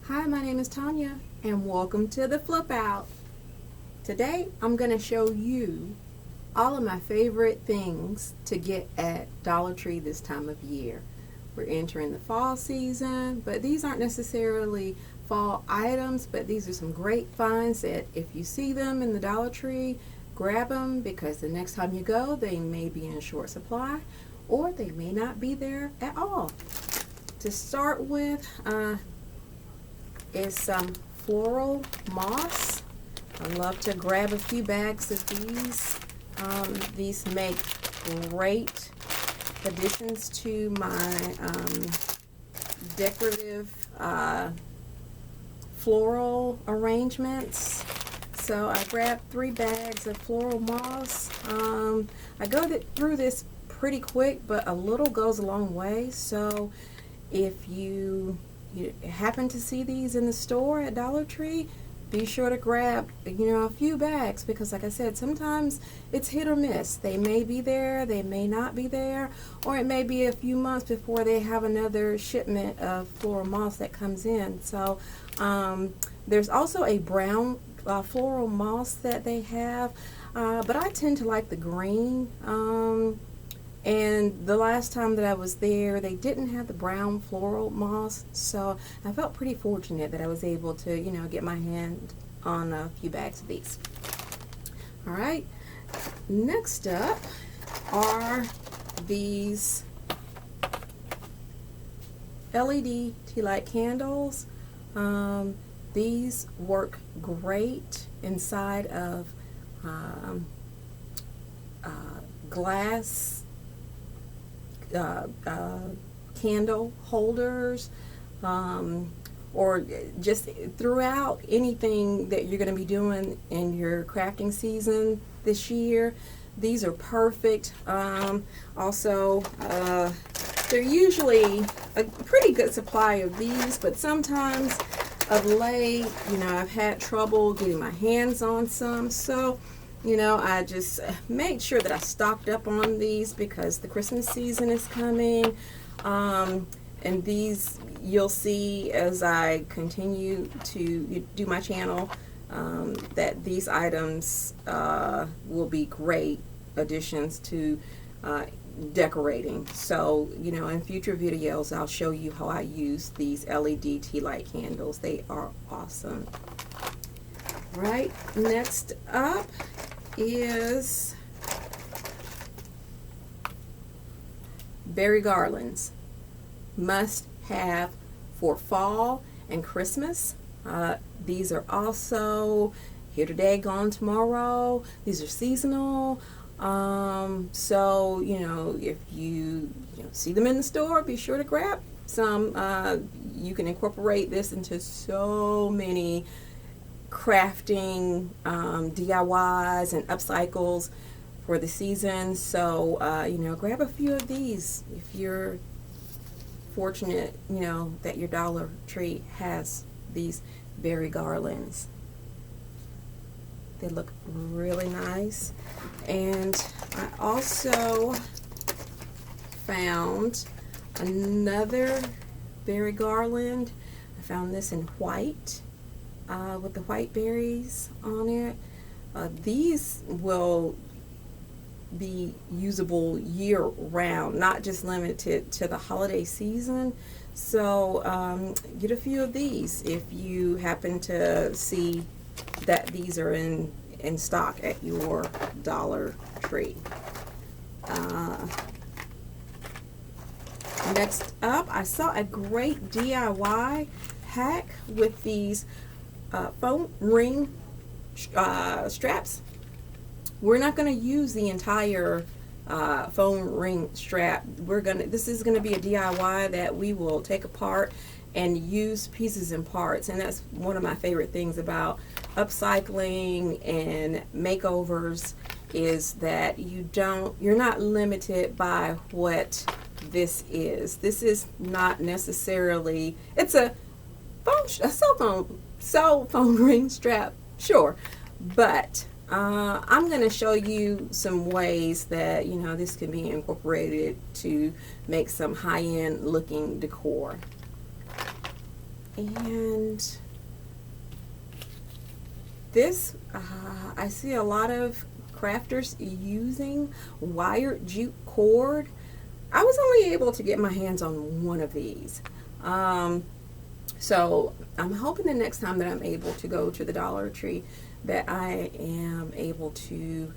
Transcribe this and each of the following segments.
Hi, my name is Tanya and welcome to the Flip Out. Today I'm going to show you all of my favorite things to get at Dollar Tree this time of year. We're entering the fall season, but these aren't necessarily fall items, but these are some great finds that if you see them in the Dollar Tree, grab them because the next time you go they may be in short supply or they may not be there at all. To start with, is some floral moss. I love to grab a few bags of these. These make great additions to my decorative floral arrangements. So I grabbed 3 bags of floral moss. I go through this pretty quick, but a little goes a long way. So if you happen to see these in the store at Dollar Tree, be sure to grab a few bags, because like I said, sometimes it's hit or miss. They may be there, they may not be there, or it may be a few months before they have another shipment of floral moss that comes in. So there's also a brown floral moss that they have, but I tend to like the green. And the last time that I was there, they didn't have the brown floral moss, so I felt pretty fortunate that I was able to, get my hand on a few bags of these. All right, next up are these LED tea light candles. These work great inside of glass candle holders, or just throughout anything that you're going to be doing in your crafting season this year. These are perfect. Also, they're usually a pretty good supply of these, but sometimes of late, I've had trouble getting my hands on some, so I just made sure that I stocked up on these because the Christmas season is coming. And these you'll see as I continue to do my channel, that these items will be great additions to decorating. So, in future videos I'll show you how I use these LED tea light candles. They are awesome. Right, next up is berry garlands. Must have for fall and Christmas. These are also here today, gone tomorrow. These are seasonal. So if you see them in the store, be sure to grab some. You can incorporate this into so many crafting DIYs and upcycles for the season. So grab a few of these if you're fortunate that your Dollar Tree has these berry garlands. They look really nice. And I also found another berry garland. I found this in white, with the white berries on it. These will be usable year round, not just limited to the holiday season. So get a few of these if you happen to see that these are in stock at your Dollar Tree. Next up, I saw a great DIY hack with these phone ring straps. We're not going to use the entire phone ring strap. This is going to be a DIY that we will take apart and use pieces and parts, and that's one of my favorite things about upcycling and makeovers, is that you're not limited by what this is. This is not necessarily, it's a cell phone ring strap, sure, but I'm going to show you some ways that this can be incorporated to make some high-end looking decor. And this, I see a lot of crafters using wired jute cord. I was only able to get my hands on one of these. So I'm hoping the next time that I'm able to go to the Dollar Tree that I am able to,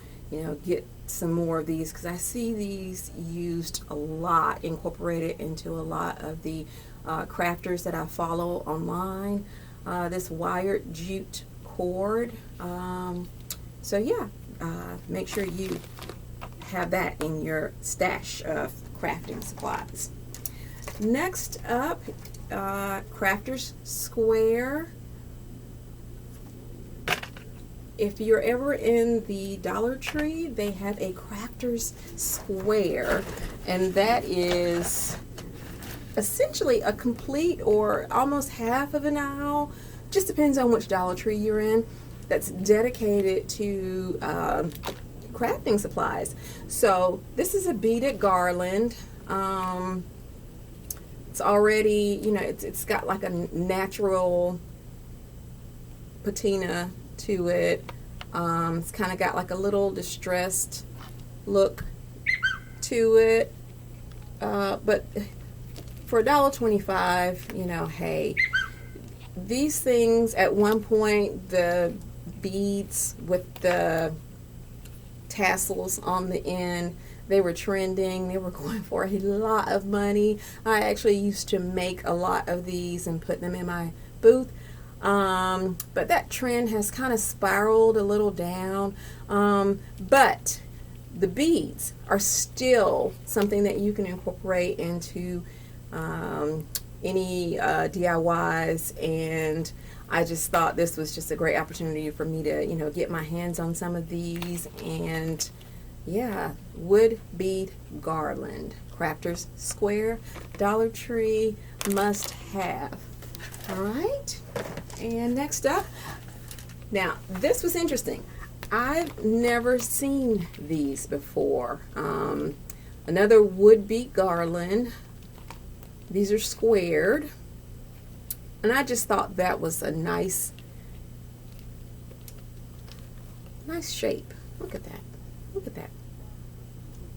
get some more of these, because I see these used a lot, incorporated into a lot of the crafters that I follow online. This wired jute cord. So yeah, make sure you have that in your stash of crafting supplies. Next up, Crafters Square. If you're ever in the Dollar Tree, they have a Crafters Square, and that is essentially a complete or almost half of an aisle, just depends on which Dollar Tree you're in, that's dedicated to crafting supplies. So this is a beaded garland. It's already, it's got like a natural patina to it. It's kind of got like a little distressed look to it. But for $1.25, hey, these things, at one point, the beads with the tassels on the end, they were trending. They were going for a lot of money. I actually used to make a lot of these and put them in my booth. But that trend has kind of spiraled a little down. But the beads are still something that you can incorporate into any DIYs, and I just thought this was just a great opportunity for me to, get my hands on some of these. And yeah, wood bead garland, Crafters Square, Dollar Tree, must have. All right, and next up, now this was interesting. I've never seen these before. Another wood bead garland. These are squared, and I just thought that was a nice shape. Look at that. Look at that.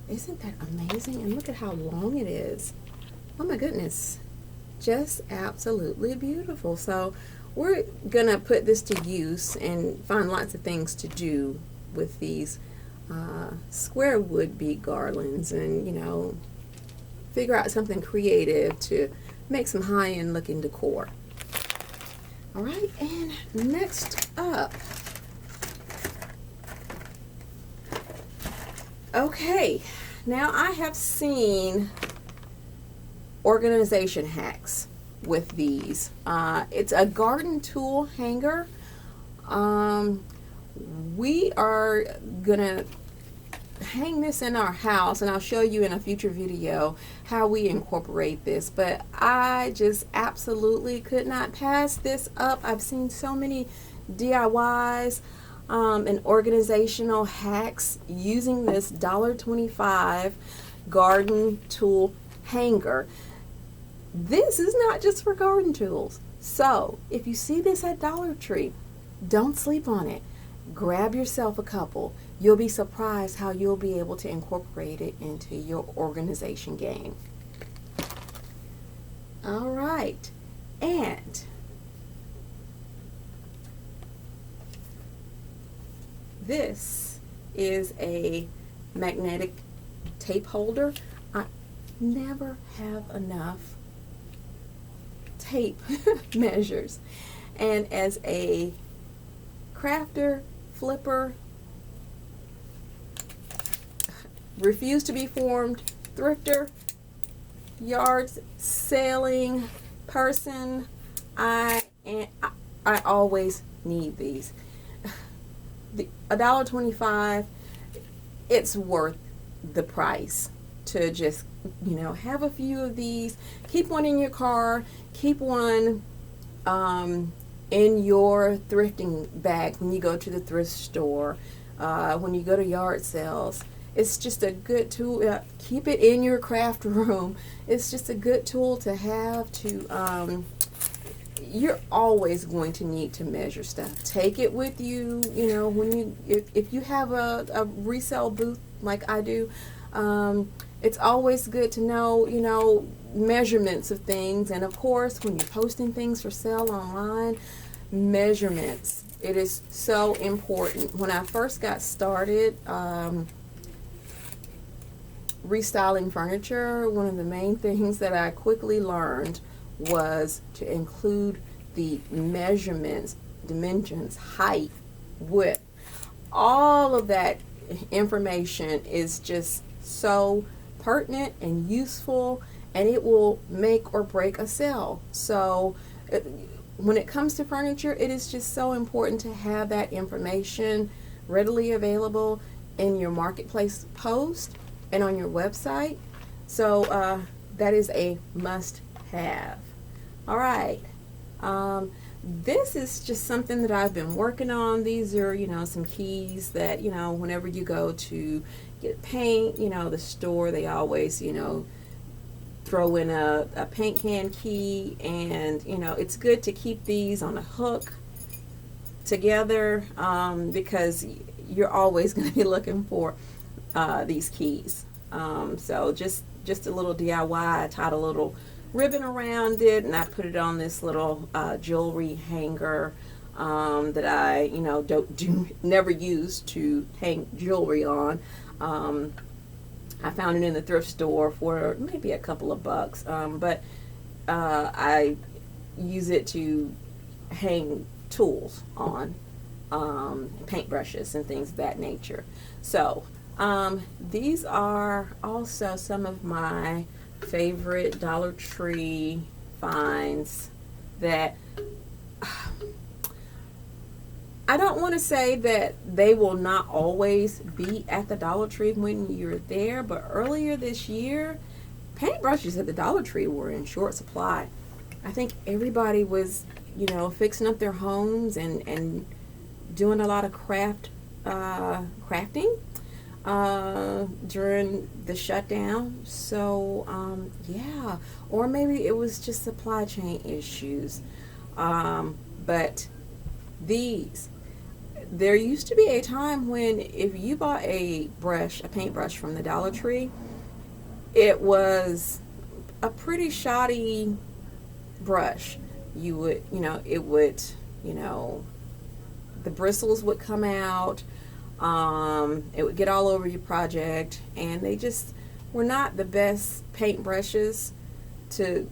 Isn't that amazing? And look at how long it is. Oh my goodness. Just absolutely beautiful. So we're gonna put this to use and find lots of things to do with these square wood bead garlands, and figure out something creative to make some high-end looking decor. All right, and next up, okay, now I have seen organization hacks with these. It's a garden tool hanger. We are gonna hang this in our house, and I'll show you in a future video how we incorporate this, but I just absolutely could not pass this up. I've seen so many DIYs and organizational hacks using this $1.25 garden tool hanger. This is not just for garden tools. So if you see this at Dollar Tree, don't sleep on it. Grab yourself a couple. You'll be surprised how you'll be able to incorporate it into your organization game. All right, and this is a magnetic tape holder. I never have enough tape measures, and as a crafter, flipper, refuse to be formed, thrifter, yard selling person, I always need these. $1.25, it's worth the price to just have a few of these. Keep one in your car, keep one in your thrifting bag when you go to the thrift store, when you go to yard sales. It's just a good tool. Keep it in your craft room. It's just a good tool to have to you're always going to need to measure stuff. Take it with you. When if you have a resale booth like I do, it's always good to know measurements of things. And of course, when you're posting things for sale online, measurements. It is so important. When I first got started restyling furniture, one of the main things that I quickly learned was to include the measurements, dimensions, height, width. All of that information is just so pertinent and useful, and it will make or break a sale. So when it comes to furniture, it is just so important to have that information readily available in your marketplace post and on your website. So that is a must have. All right. This is just something that I've been working on. These are, some keys that, whenever you go to get paint, the store, they always, throw in a paint can key. And, it's good to keep these on a hook together because you're always going to be looking for these keys. So just a little DIY. I tied a little ribbon around it, and I put it on this little jewelry hanger that I never use to hang jewelry on. I found it in the thrift store for maybe a couple of bucks, but I use it to hang tools on, paintbrushes and things of that nature. So these are also some of my favorite Dollar Tree finds that I don't want to say that they will not always be at the Dollar Tree when you're there, but earlier this year, paintbrushes at the Dollar Tree were in short supply. I think everybody was, fixing up their homes and doing a lot of crafting during the shutdown. So yeah, or maybe it was just supply chain issues. But there used to be a time when if you bought a paintbrush from the Dollar Tree, it was a pretty shoddy brush. You would, it would, the bristles would come out. It would get all over your project, and they just were not the best paintbrushes to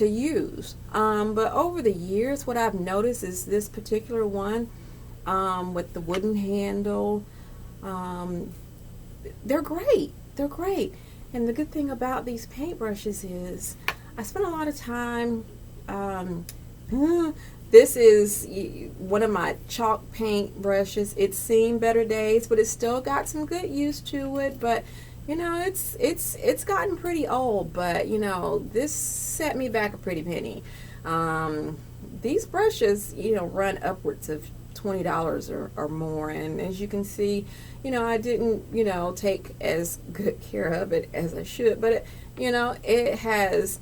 use. But over the years, what I've noticed is this particular one with the wooden handle, they're great. They're great. And the good thing about these paintbrushes is I spent a lot of time, this is one of my chalk paint brushes. It's seen better days, but it's still got some good use to it. But it's gotten pretty old. But this set me back a pretty penny. These brushes run upwards of $20 or more, and as you can see, I didn't take as good care of it as I should. But it has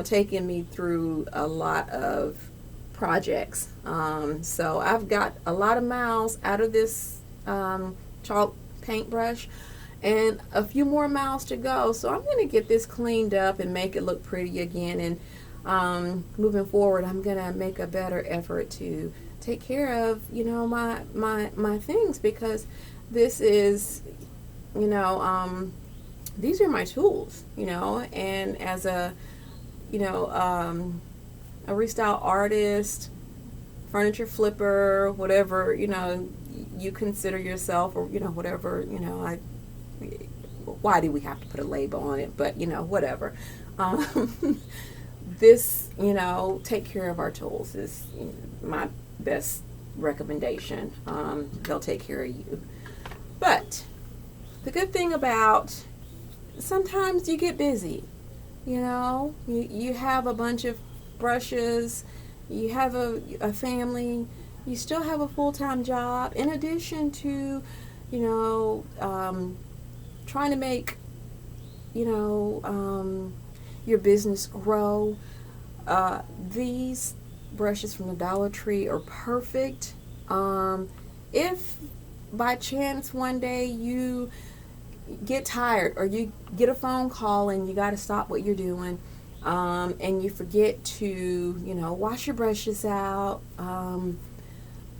taken me through a lot of projects. So I've got a lot of miles out of this chalk paintbrush and a few more miles to go. So I'm going to get this cleaned up and make it look pretty again. And moving forward, I'm going to make a better effort to take care of my things, because this is these are my tools, and as a restyle artist, furniture flipper, whatever you consider yourself, or whatever why do we have to put a label on it? But whatever. This take care of our tools is my best recommendation. They'll take care of you. But the good thing about, sometimes you get busy. You have a bunch of brushes, you have a family, you still have a full-time job, in addition to trying to make your business grow. These brushes from the Dollar Tree are perfect. If by chance one day you get tired or you get a phone call and you got to stop what you're doing, and you forget to, wash your brushes out,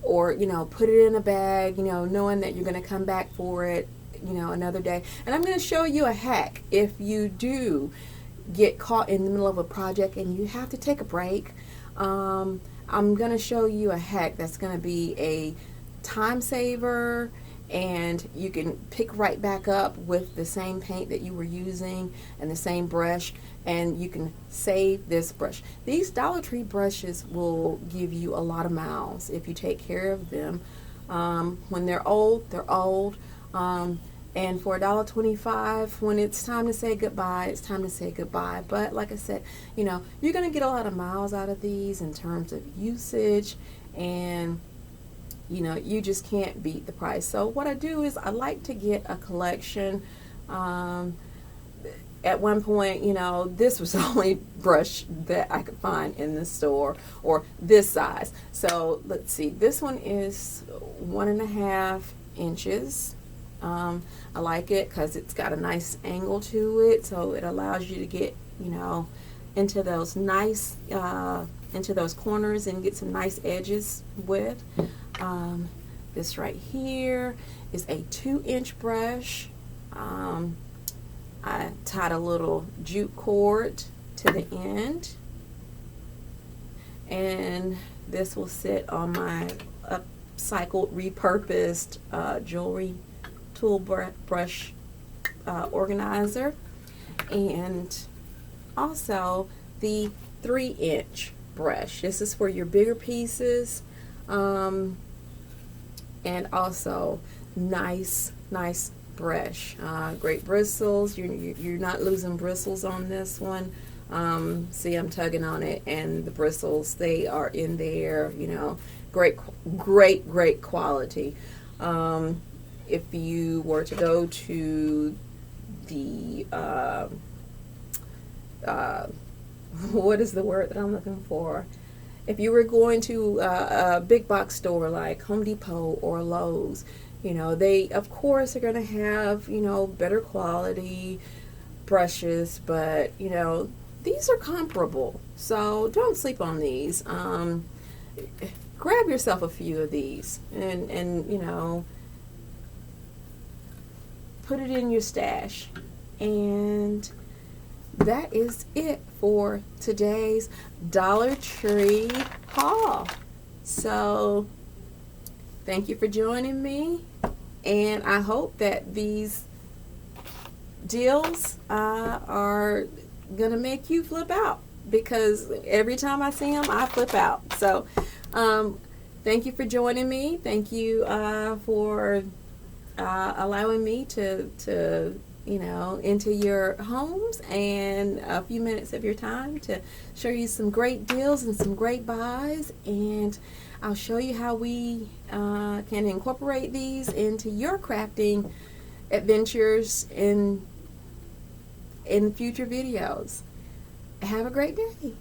or, put it in a bag, knowing that you're going to come back for it, another day. And I'm going to show you a hack if you do get caught in the middle of a project and you have to take a break. I'm going to show you a hack that's going to be a time saver, and you can pick right back up with the same paint that you were using and the same brush, and you can save this brush. These Dollar Tree brushes will give you a lot of miles if you take care of them. When they're old, they're old. And for $1.25, when it's time to say goodbye, it's time to say goodbye. But like I said, you're going to get a lot of miles out of these in terms of usage, and you just can't beat the price. So what I do is I like to get a collection. At one point, this was the only brush that I could find in the store, or this size. So let's see, this one is 1.5 inches. I like it because it's got a nice angle to it, so it allows you to get, into those nice, into those corners and get some nice edges with. This right here is a 2-inch brush. I tied a little jute cord to the end, and this will sit on my upcycled, repurposed jewelry tool brush organizer. And also the 3-inch brush. This is for your bigger pieces, and also nice brush. Great bristles. You're not losing bristles on this one. See, I'm tugging on it, and the bristles, they are in there. Great quality. If you were to go to the what is the word that I'm looking for? If you were going to a big box store like Home Depot or Lowe's, they of course are going to have, better quality brushes, but these are comparable. So don't sleep on these. Grab yourself a few of these and put it in your stash. And that is it for today's Dollar Tree haul. So thank you for joining me, and I hope that these deals are gonna make you flip out, because every time I see them I flip out. So thank you for joining me. Thank you for allowing me to into your homes and a few minutes of your time to show you some great deals and some great buys, and I'll show you how we can incorporate these into your crafting adventures in future videos. Have a great day.